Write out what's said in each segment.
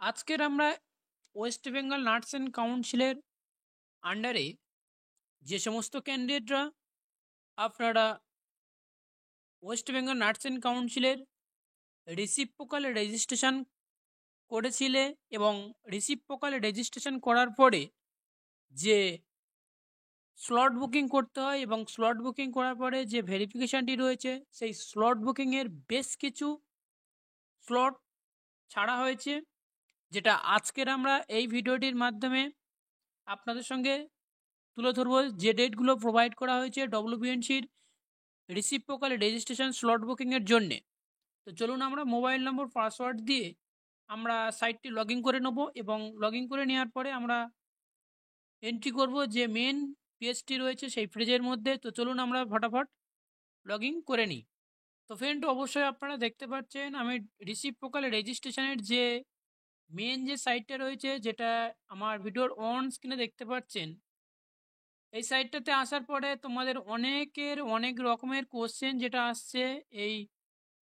আজকের আমরা West Bengal nurse and কাউন্সিলের আন্ডারে যে সমস্ত ক্যান্ডিডেটরা আপনারা ওয়েস্ট বেঙ্গল নার্স অ্যান্ড কাউন্সিলের রিসিপ্রোকাল রেজিস্ট্রেশন করেছিলে এবং রিসিপ্রোকাল রেজিস্ট্রেশন করার পরে যে স্লট বুকিং করতে হয় এবং স্লট বুকিং করার পরে যে ভেরিফিকেশানটি রয়েছে সেই স্লট বুকিংয়ের বেশ কিছু স্লট ছাড়া হয়েছে, যেটা আজকের আমরা এই ভিডিওটির মাধ্যমে আপনাদের সঙ্গে তুলে ধরবো। যে ডেটগুলো প্রোভাইড করা হয়েছে ডব্লিউবিএনসির রিসিপ্রোকাল রেজিস্ট্রেশন স্লট বুকিংয়ের জন্যে। তো চলুন আমরা মোবাইল নম্বর পাসওয়ার্ড দিয়ে আমরা সাইটটি লগ ইন করে নেবো এবং লগ ইন করে নেওয়ার পরে আমরা এন্ট্রি করব যে মেন পেজটি রয়েছে সেই পেজের মধ্যে। তো চলুন আমরা ফটাফট লগ ইন করে নিই। তো ফ্রেন্ড, অবশ্যই আপনারা দেখতে পাচ্ছেন আমি রিসিপ্রোকাল রেজিস্ট্রেশনের যে মেন যে সাইটটা রয়েছে, যেটা আমার ভিডিওর অন স্ক্রিনে দেখতে পাচ্ছেন, এই সাইটটাতে আসার পরে তোমাদের অনেক রকমের কোশ্চেন যেটা আসছে এই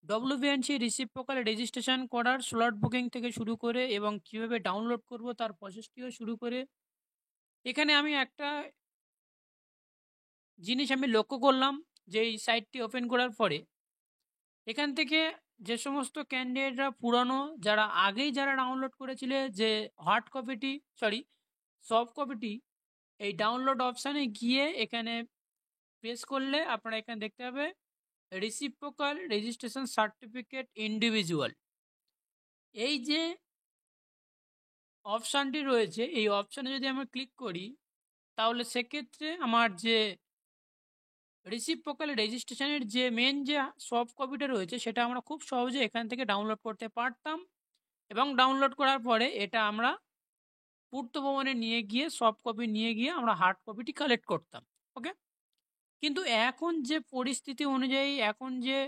ডব্লিউবিএনসি রিসিপ্রোকাল রেজিস্ট্রেশন করার স্লট বুকিং থেকে শুরু করে এবং কীভাবে ডাউনলোড করব তার প্রসেসটিও শুরু করে। এখানে আমি একটা জিনিস আমি লক্ষ্য করলাম যে এই সাইটটি ওপেন করার পরে এখান থেকে যে সমস্ত ক্যান্ডিডেটরা পুরানো যারা ডাউনলোড করেছিলে যে সফট কপিটি, এই ডাউনলোড অপশানে গিয়ে এখানে প্রেস করলে আপনারা এখানে দেখতে পাবে রিসিপ্রোকাল রেজিস্ট্রেশন সার্টিফিকেট ইন্ডিভিজুয়াল। এই যে অপশানটি রয়েছে এই অপশানে যদি আমরা ক্লিক করি তাহলে সেক্ষেত্রে আমার যে রিসিপ্রোকাল রেজিস্ট্রেশনের যে মেন যে সফট কপিটা রয়েছে সেটা আমরা খুব সহজে এখান থেকে ডাউনলোড করতে পারতাম এবং ডাউনলোড করার পরে এটা আমরা পূর্ত ভবনে নিয়ে গিয়ে সফট কপি নিয়ে গিয়ে আমরা হার্ড কপিটি কালেক্ট করতাম। ওকে, কিন্তু এখন যে পরিস্থিতি অনুযায়ী এখন যে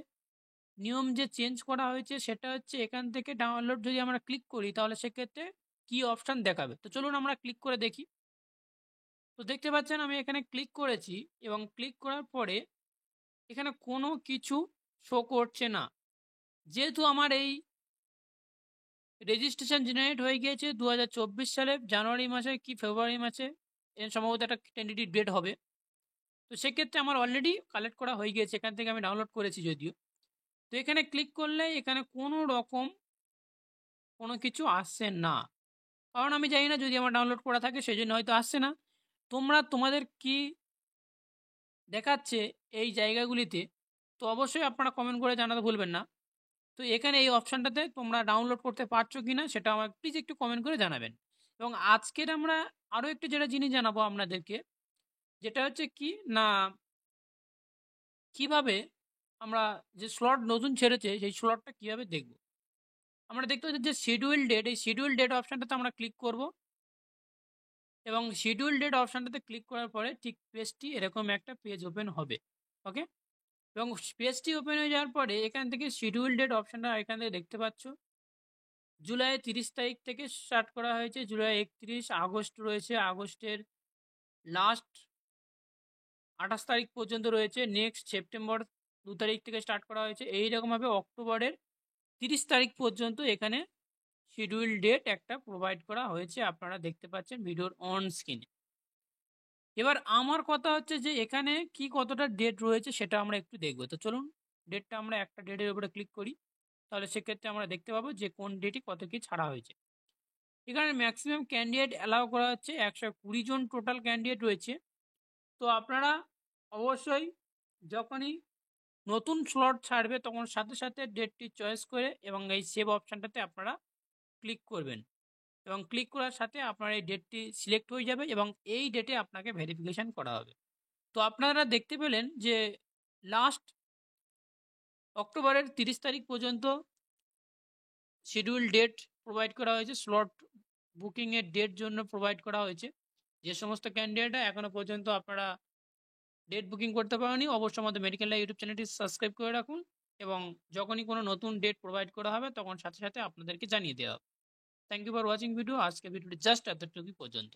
নিয়ম যে চেঞ্জ করা হয়েছে সেটা হচ্ছে এখান থেকে ডাউনলোড যদি আমরা ক্লিক করি তাহলে সেক্ষেত্রে কি অপশান দেখাবে। তো চলুন আমরা ক্লিক করে দেখি। তো দেখতে পাচ্ছেন আমি এখানে ক্লিক করেছি এবং ক্লিক করার পরে এখানে কোনো কিছু শো করছে না, যেহেতু আমার এই রেজিস্ট্রেশন জেনারেট হয়ে গিয়েছে 2024 সালে জানুয়ারি মাসে কি ফেব্রুয়ারি মাসে, এর সম্ভবত একটা টেন্টেটিভ ডেট হবে। তো সেক্ষেত্রে আমার অলরেডি কালেক্ট করা হয়ে গিয়েছে, এখান থেকে আমি ডাউনলোড করেছি যদিও। তো এখানে ক্লিক করলে এখানে কোনো রকম কোনো কিছু আসছে না, কারণ আমি জানি না, যদি আমার ডাউনলোড করা থাকে সেই জন্য হয়তো আসছে না। তোমাদের কি দেখাচ্ছে এই জায়গাগুলিতে, তো অবশ্যই আপনারা কমেন্ট করে জানাতে ভুলবেন না। তো এখানে এই অপশানটাতে তোমরা ডাউনলোড করতে পারছো কি না সেটা আমার প্লিজ একটু কমেন্ট করে জানাবেন। এবং আজকের আমরা আরও একটু যেটা জিনিস জানাবো আপনাদেরকে, যেটা হচ্ছে কি না, কিভাবে আমরা যে স্লট নতুন ছেড়েছে সেই স্লটটা কিভাবে দেখব। আমরা দেখতে পাচ্ছি যে শিডিউল ডেট, এই শিডিউল ডেট অপশানটাতে আমরা ক্লিক করব এবং শিডিউল ডেট অপশানটাতে ক্লিক করার পরে ঠিক পেজটি এরকম একটা পেজ ওপেন হবে। ওকে, এবং পেজটি ওপেন হয়ে যাওয়ার পরে এখান থেকে শিডিউল ডেট অপশানটা এখান থেকে দেখতে পাচ্ছ জুলাই 30 তারিখ থেকে স্টার্ট করা হয়েছে, জুলাই 31, আগস্ট রয়েছে, আগস্টের লাস্ট 28 তারিখ পর্যন্ত রয়েছে, নেক্সট সেপ্টেম্বর 2 তারিখ থেকে স্টার্ট করা হয়েছে, এইরকমভাবে অক্টোবরের 30 তারিখ পর্যন্ত এখানে শিডিউল ডেট একটা প্রোভাইড করা হয়েছে, আপনারা দেখতে পাচ্ছেন ভিডিওর অন স্ক্রিনে। এবার আমার কথা হচ্ছে যে এখানে কি কতটা ডেট রয়েছে সেটা আমরা একটু দেখব। তো চলুন ডেটটা আমরা একটা ডেটের উপরে ক্লিক করি, তাহলে সেক্ষেত্রে আমরা দেখতে পাবো যে কোন ডেটে কত কি ছাড়া হয়েছে। এখানে ম্যাক্সিমাম ক্যান্ডিডেট অ্যালাউ করা হচ্ছে 120 জন টোটাল ক্যান্ডিডেট রয়েছে। তো আপনারা অবশ্যই যখনই নতুন স্লট ছাড়বে তখন সাথে সাথে ডেটটি চয়েস করে এবং এই সেভ অপশানটাতে আপনারা ক্লিক করবেন এবং ক্লিক করার সাথে আপনার এই ডেটটি সিলেক্ট হয়ে যাবে এবং এই ডেটে আপনাকে ভেরিফিকেশান করা হবে। তো আপনারা দেখতে পেলেন যে লাস্ট অক্টোবরের 30 তারিখ পর্যন্ত শিডিউল ডেট প্রোভাইড করা হয়েছে, স্লট বুকিংয়ের ডেট জন্য প্রোভাইড করা হয়েছে। যে সমস্ত ক্যান্ডিডেটরা এখনও পর্যন্ত আপনারা ডেট বুকিং করতে পারেনি অবশ্যই আমাদের মেডিকেল লাইভ ইউটিউব চ্যানেলটি সাবস্ক্রাইব করে রাখুন এবং যখনই কোনো নতুন ডেট প্রোভাইড করা হবে তখন সাথে সাথে আপনাদেরকে জানিয়ে দেওয়া হবে। Thank you for watching video. আজকে ভিডিওটি জাস্ট এতটুকু পর্যন্ত।